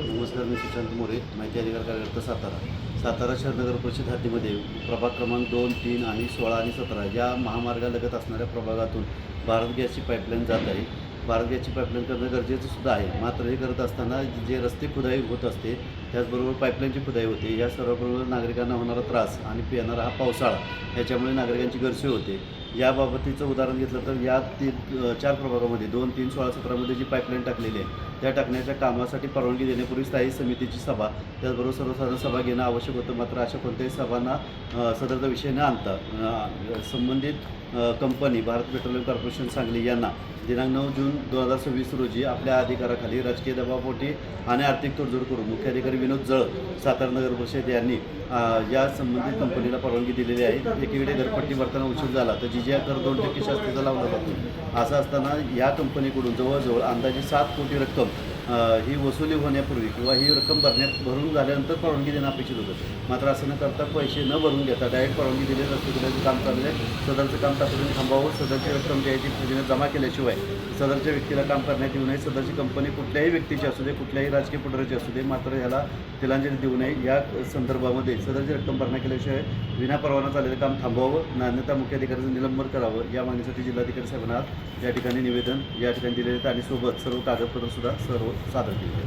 नमस्कार, मी सुशांत मोरे, माहिती अधिकार कार्यकर्ता सातारा शहर नगर परिषद हद्दीमध्ये प्रभाग क्रमांक 2, 3 आणि 16 आणि 17 या महामार्गालगत असणाऱ्या प्रभागातून भारत गॅसची पाईपलाईन जात आहे. भारत गॅसची पाईपलाईन करणं गरजेचं सुद्धा आहे. मात्र हे करत असताना जे रस्ते खुदाई होत असते, त्याचबरोबर पाईपलाईनची खुदाई होते. या सर्वाबरोबर नागरिकांना होणारा त्रास आणि येणारा हा पावसाळा याच्यामुळे नागरिकांची गैरसोय होते. याबाबतीचं उदाहरण घेतलं तर या 4 प्रभागामध्ये 2, 3, 16, 17मध्ये जी पाईपलाईन टाकलेली आहे त्या टाकण्याच्या कामासाठी परवानगी देण्यापूर्वी स्थायी समितीची सभा, त्याचबरोबर सर्वसाधारण सभा घेणं आवश्यक होतं. मात्र अशा कोणत्याही सभांना सदरचा विषय न आणता संबंधित company Bharat petroleum corporation Sangli यांना दिनांक 9 जून 2026 रोजी आपल्या अधिकाराखाली राजकीय दबावपोटी आणि आर्थिक तडजोड करून मुख्याधिकारी विनोद जळ, सातारा नगर परिषद यांनी या संबंधित कंपनीला परवानगी दिलेली आहे. एकीकडे घरपट्टी भरताना उशीर झाला तर जिजिया कर 2% शास्तीचा लावला जातो. असं असताना या कंपनीकडून जवळजवळ अंदाजे 7 कोटी रक्कम ही वसुली होण्यापूर्वी किंवा ही रक्कम भरून झाल्यानंतर परवानगी देणं अपेक्षित होतं. मात्र असं न करता पैसे न भरून घेता डायरेक्ट परवानगी दिली रस्ते काम चालू आहे. सदरचं काम तातडीने थांबावं. सदरची रक्कम जी आहे ती पूजेने जमा केल्याशिवाय सदरच्या व्यक्तीला काम करण्यात येऊ नये. सदरची कंपनी कुठल्याही व्यक्तीची असू दे, कुठल्याही राजकीय पुढाऱ्याची असू दे, मात्र ह्याला तिलांजली देऊ नये. या संदर्भामध्ये सदरची रक्कम भरणा केल्याशिवाय विनापरवाना चाललेलं काम थांबवावं, अन्यथा मुख्याधिकाऱ्याचं निलंबन करावं. या मागणीसाठी जिल्हाधिकारी साहेबांना या ठिकाणी निवेदन या ठिकाणी दिलेले आहेत आणि सोबत सर्व कागदपत्रसुद्धा सर्व सादर केले.